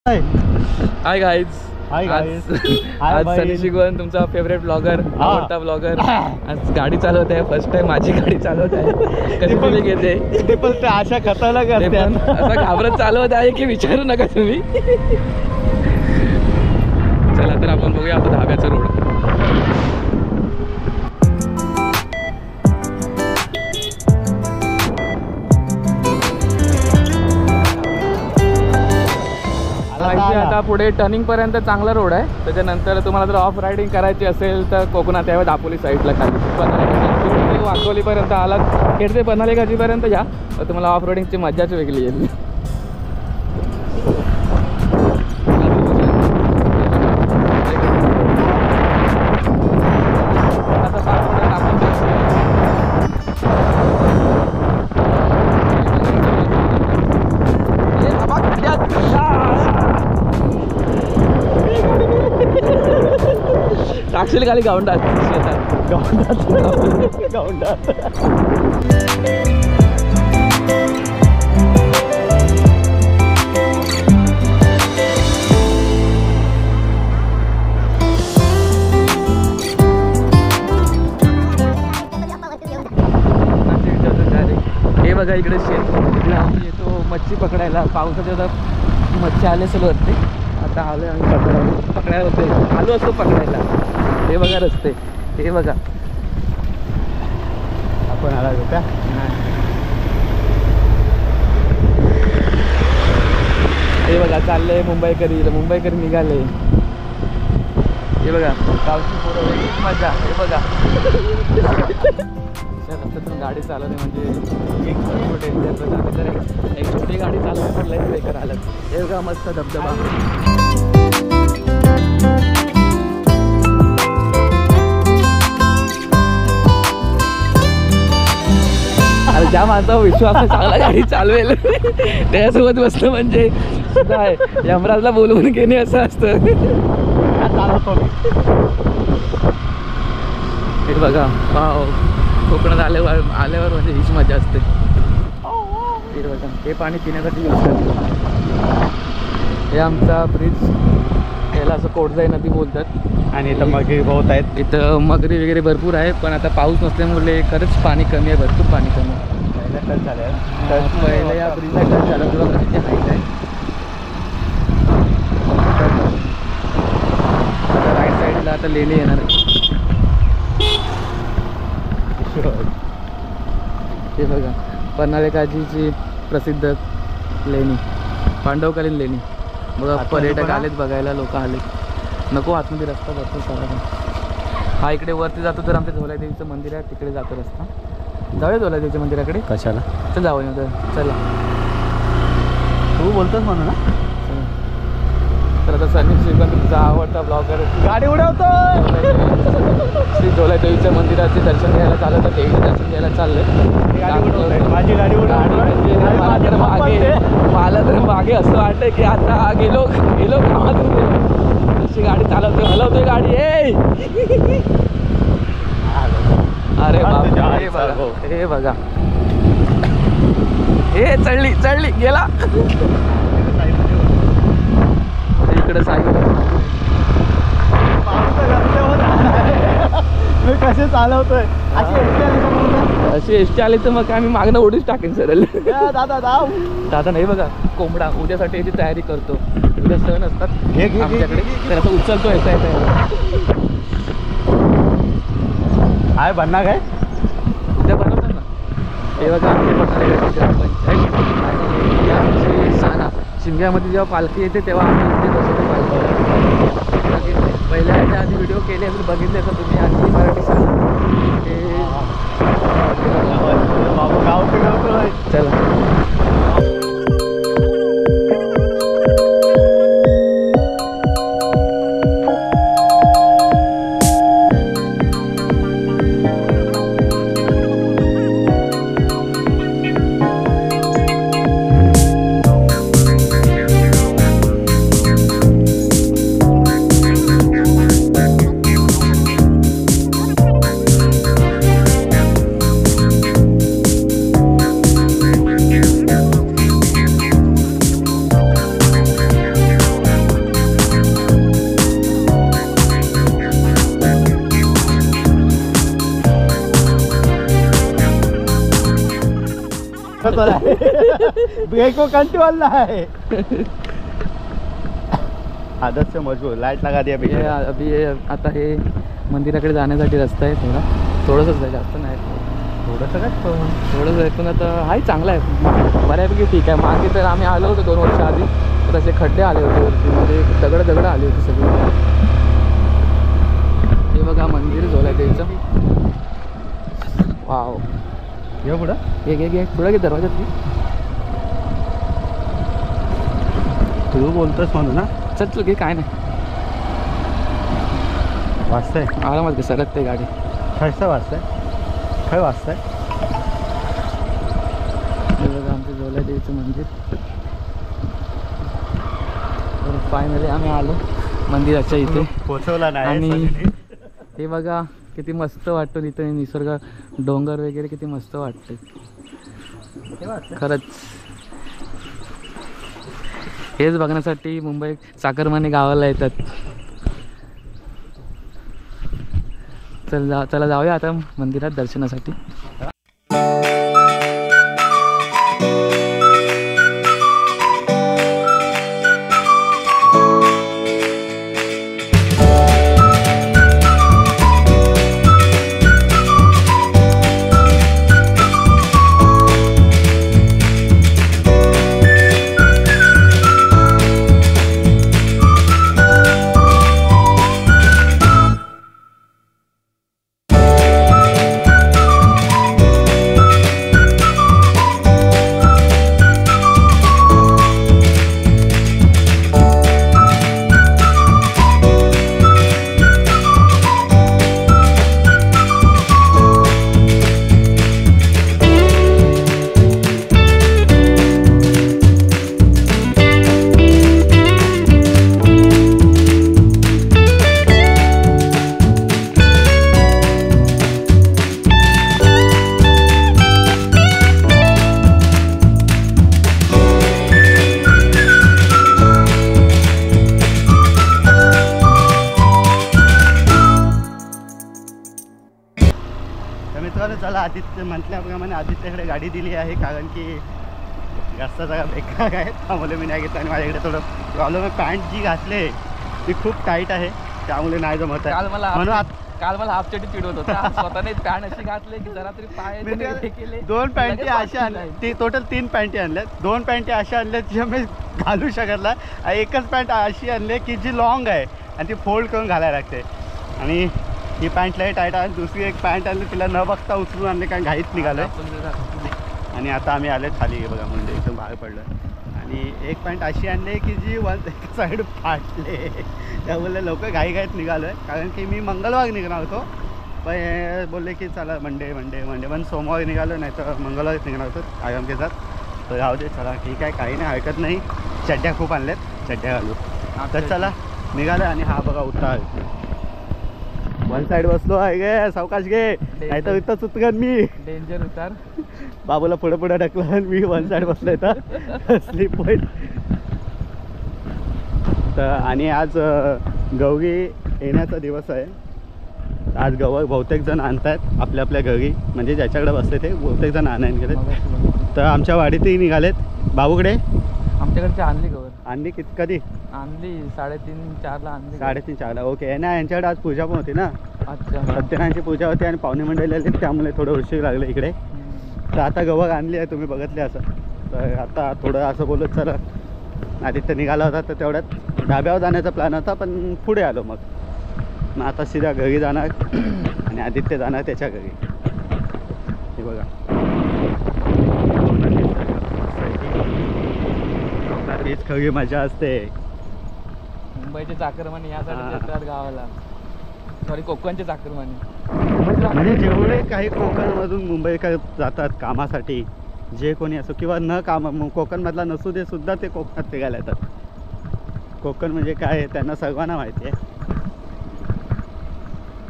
Hi guys, आज सनी शिगवन तुमचा favourite blogger, आवडता ब्लॉगर आज गाडी चालवत आहे. फर्स्ट टाइम माझी गाडी चालवत आहे. कधी तुम्ही घेते पण अशा खताला करते असं घाबरत चालवत आहे की विचारू नका तुम्ही. चला तर आपण बघूया आता धाब्याचा रोड. आता पुढे टर्निंग पर्यंत चांगला रोड आहे. त्याच्यानंतर तुम्हाला जर ऑफ रायडिंग करायची असेल तर कोकणात यावं दापोली साईडला खाली वाकोलीपर्यंत आलात खेडते पन्हाळे गाजीपर्यंत या, तर तुम्हाला ऑफ रोडिंगची मजाच वेगळी येईल. टाकशील खाली गावंडात हे बघा इकडे शेत आम्ही येतो मच्छी पकडायला. पावसाच्या मच्छी आले असेल वरती, आता आलो आम्ही पकडायला होते. आलो असतो पकडायला. हे बघा रस्ते, हे बघा आपण आला होता. हे बघा चाललंय मुंबईकरी निघाले. हे बघा गावची पोरं वेगळीच मजा. हे बघा रस्त्यातून गाडी चालवणे म्हणजे एक डेंजर. आम्ही तर एक छोटी गाडी चालवणे म्हटलं बेकार आलं. हे बघा मस्त धबधबा. ज्या माणसावर विश्वास चांगला गाडी चालवेल त्याच्यासोबत बसणं म्हणजे सुद्धा आहे. यमराजला बोलवून घेणे असं असतं. हे बघा कोकणात आल्यावर म्हणजे हीच मजा असते. हे बघा हे पाणी पिण्यासाठी यूज करतो. हे आमचा ब्रिज, याला असं कोटजाई नदी बोलतात. आणि इथं मगरी बहुत आहेत. इथं मगरी वगैरे भरपूर आहे, पण आता पाऊस नसल्यामुळे खरंच पाणी कमी आहे, भरपूर पाणी कमी आहे. पहिलं या ब्रिजला टच झालं तुला किती हाईट आहे. राईट साईडला आता लेणी येणार आहे. हे बघा पन्हाळे काजीची प्रसिद्ध लेणी, पांडवकालीन लेणी. बघा पर्यटक आलेत बघायला, लोक आलेत. नको आतमध्ये रस्ता जातो सारा. हा इकडे वरती जातो तर आमच्या झोलादेवीचं मंदिर आहे, तिकडे जातो रस्ता. जाऊया झोलादेवीच्या मंदिराकडे. कशाला चल जाऊ नव्हतं. चला तू बोलतोस म्हणून ना. तर आता सनी शिगवन तुमचा आवडता ब्लॉगर गाडी उडवतो. श्री झोलादेवीच्या मंदिराचे दर्शन घ्यायला चाललं, तर देवीचं दर्शन घ्यायला चाललंय. माझी गाडी मला तर मागे असं वाटतंय की आता गेलो कामातून गेलो. अशी गाडी चालवतोय, हलवतोय गाडी. अरे बाबा हे बघा हे चढली गेला. इकडे कसे चालवतोय. अशी एसटी आली तर मग आम्ही मागणं उडीच टाकेन सरळ. दादा नाही बघा कोंबडा उद्यासाठी याची तयारी करतो. उद्या सण असतात आमच्याकडे, तर असं उचलतो येता आहे बनणार काय उद्या बनवतात ना. हे बघा आमचे पठारे ग्रामपंचायत आणि आमचे साना शिमग्यामध्ये जेव्हा पालखी येते तेव्हा आम्ही इथे बसवतो पालखी. पहिल्या याच्या आधी व्हिडिओ केले असेल, बघितले तर तुम्ही. आधी मराठी साना हे चला. कंट्रोल आहे ब्रेक को कंट्रोल नाही आदत से मजबूर लाईट लगा दिया हे भैया अभि हे आता हे मंदिराकडे जाण्यासाठी रस्ता आहे थोडंसंच आहे, जास्त नाही. थोडंसं काय थोडंच आहे पण आता हाही चांगला आहे, बऱ्यापैकी ठीक आहे. मागे तर आम्ही आलो होतो 2 वर्ष आधी, तर असे खड्डे आले होते वरती, म्हणजे दगड आले होते सगळे. हे बघा मंदिर झोला त्याचं. वाव, ये पुढं घे पुढं घे दरवाजात घे. तू बोलतोस म्हणून ना चल घे, काय नाही, वाचतंय आरामात घे, सरत ते गाडी. खयचं वाचतंय खय वाचतंय हे बघा आमचं झोला देवीचं मंदिर. तर फायनली आम्ही आलो मंदिराच्या इथे. पोचवला नाही आणि सगळी. हे बघा किती मस्त वाटतं इथं, निसर्ग, डोंगर वगैरे किती मस्त वाटते खरंच. हेच बघण्यासाठी मुंबई चाकरमानी गावाला येतात. चला जाऊया आता मंदिरात दर्शनासाठी. मित्रांनो चला आदित्य म्हटल्याप्रमाणे आदित्यकडे गाडी दिली आहे, कारण की जास्त जागा बेकार आहे, त्यामुळे मी नाही घेतलं. आणि माझ्याकडे थोडं प्रॉब्लेम आहे, पॅन्ट जी घातली ती खूप टाईट आहे, त्यामुळे नाही जमत आहे. काल मला हाफ चटी चिडवत होता, स्वतःने पॅन्ट अशी घातली की जरा तरी पाय केले. 2 पॅन्टी अशा आणल्या, ती टोटल 3 पॅन्टी आणल्यात. 2 पॅन्टी अशा आणल्यात ज्या मी घालू शकत नाही. एकच पॅन्ट अशी आणली की जी लॉंग आहे आणि ती फोल्ड करून घालायला लागते. आणि ही पॅन्ट लई टाईट आहे. दुसरी एक पॅन्ट आणली, तिला न बघता उचलून आणली, कारण घाईत निघालं. आणि आता आम्ही आले खाली बघा, म्हणजे एकदम बाहेर पडलं. आणि एक पॅन्ट अशी आणली की जी एक साईड फाटले, त्यामुळे लोक घाईत निघालो आहे. कारण की मी मंगळवार निघणार होतो, पण हे बोलले की चला मंडे पण सोमवारी निघालो, नाही तर मंगळवारी निघणार होतो आराम घेतात. तर राहू दे, चला ठीक आहे, काही नाही, हरकत नाही. चड्ड्या खूप आणल्यात, चड्ड्या घालू. तर चला निघालं. आणि हा बघा उतार, 1 साईड बसलो आहे गे, सावकाश घे, नाही तर इथं उतरन मी. डेंजर उतार. बाबूला पुढे ढकलं, मी 1 साईड बसलो इथं स्लीप पॉईंट. तर आणि आज गौरी येण्याचा दिवस आहे. आज गौर बहुतेक जण आणतात आपल्या आपल्या घरी, म्हणजे ज्याच्याकडे बसले ते बहुतेक जण आणायला गेलेत. तर आमच्या वाडीतही निघालेत. बाबूकडे आमच्याकडचे आणली गवर, आणली कधी आणली 3:30-4ला आणली. 3:30-4ला ओके. ना यांच्याकडे आज पूजा पण होती ना, अच्छा, सत्यनारायणची पूजा होती आणि पाहुणे मंडळी आली, त्यामुळे थोडं उशीर लागलं इकडे. तर आता गवर आणली आहे, तुम्ही बघितले असं. तर आता थोडं असं बोलत चला, आदित्य निघाला होता तर तेवढ्यात धाब्यावर जाण्याचा प्लॅन होता, पण पुढे आलो. मग आता सीधा घरी जाणार आणि आदित्य जाणार त्याच्या घरी. हे बघा हीच खरी मजा असते. मुंबईचे चाकरमानी यासाठी येतात गावाला, सॉरी कोकणचे चाकरमानी. म्हणजे जेवढे काही कोकणमधून मुंबईकर जातात कामासाठी, जे कोणी असो किंवा न काम कोकणमधला नसू दे सुद्धा ते कोकणात फिरायला येतात. कोकण म्हणजे काय त्यांना सर्वांना माहिती आहे.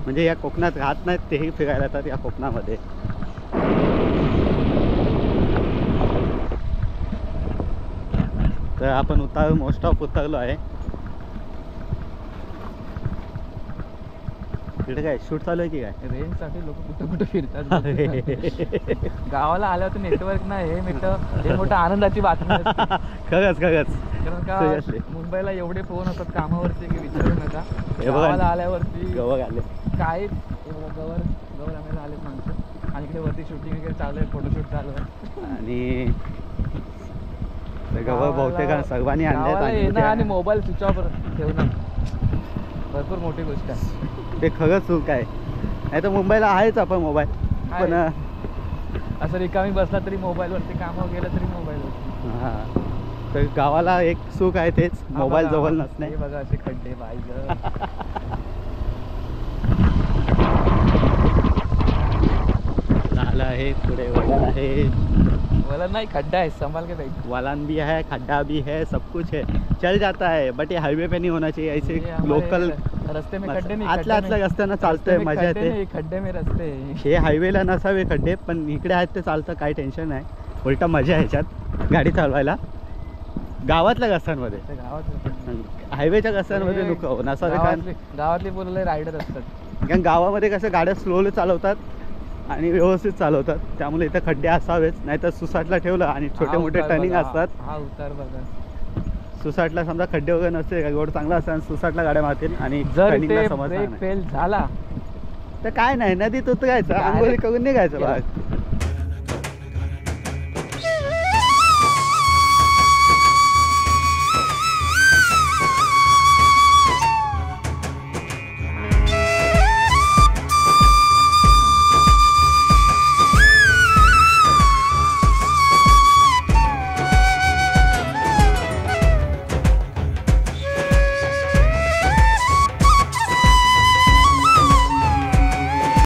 म्हणजे या कोकणात राहत नाहीत तेही फिरायला येतात या कोकणामध्ये. तर आपण मोस्ट ऑफ उतरलो आहे. तिथे काय शूट चालू आहे की काय? रेंजसाठी लोक कुठं कुठं फिरतात. गावाला आल्यावर नेटवर्क नाही हे मिळतं, हे मोठं आनंदाची बातमी असते. खरंच खरंच. कारण का Seriously. मुंबईला एवढे फोन असतात कामावरती की विचारू नका. हे बघा. गावाला आल्यावरती गवळ आले. काहीच हे बघा गवर आणायला आलेत माणसं आणि इकडे वरती शूटिंग वगैरे चालू आहे, फोटोशूट चालू आहे. आणि गवळ बहुतेक सर्वांनी गावाला येणं आणि आणले. मोबाईल स्विच ऑफ ठेवणं भरपूर मोठी गोष्ट आहे. ते खरंच चूक आहे. नाही तर मुंबईला आहेच आपण मोबाईल, पण असं रिकामी बसला तरी मोबाईलवरती कामं गेलं तरी मोबाईलवरती. हां. तर गावाला एक सुख आहे तेच मोबाईल जवळ नसणे. हे बघा असे खड्डे बाई नाला आहे, पुढे वळण आहे. मला नाही खड्डा है, संभाल के बैठ. वालान भी है, खड्डा भी है, सब कुछ है, चल जाता है. बट ये हाईवे पे नहीं होना चाहिए. ऐसे ये हमारे लोकल रस्ते में खड्डे नहीं, आतल्या आतल्या रस्त्यानं चालतंय, मजा येते. खड्डे में रस्ते. हे हायवेला नसावे खड्डे, पण इकडे आहेत ते चालतं, काही टेन्शन नाही. उलटा मजा आहे ह्याच्यात गाडी चालवायला. गावातल्या रस्त्यांमध्ये, हायवेच्या रस्त्यांमध्ये नको नसावे. गावातले बोलले रायडर असतात. कारण गावामध्ये कसं गाड्या स्लोली चालवतात आणि व्यवस्थित चालवतात, त्यामुळे इथं खड्डे असावेच. नाहीतर सुसाटला ठेवलं आणि छोटे मोठे टर्निंग असतात. हा उतार बघा. सुसाटला समजा खड्डे वगैरे नसते, रोड चांगला असतात आणि सुसाटला गाड्या मारतील आणि जर टर्निंगला ते समजणार ब्रेक नाही. फेल झाला तर काय नाही, नदीत उतरायचं, आंघोळी करून निघायचं. बघा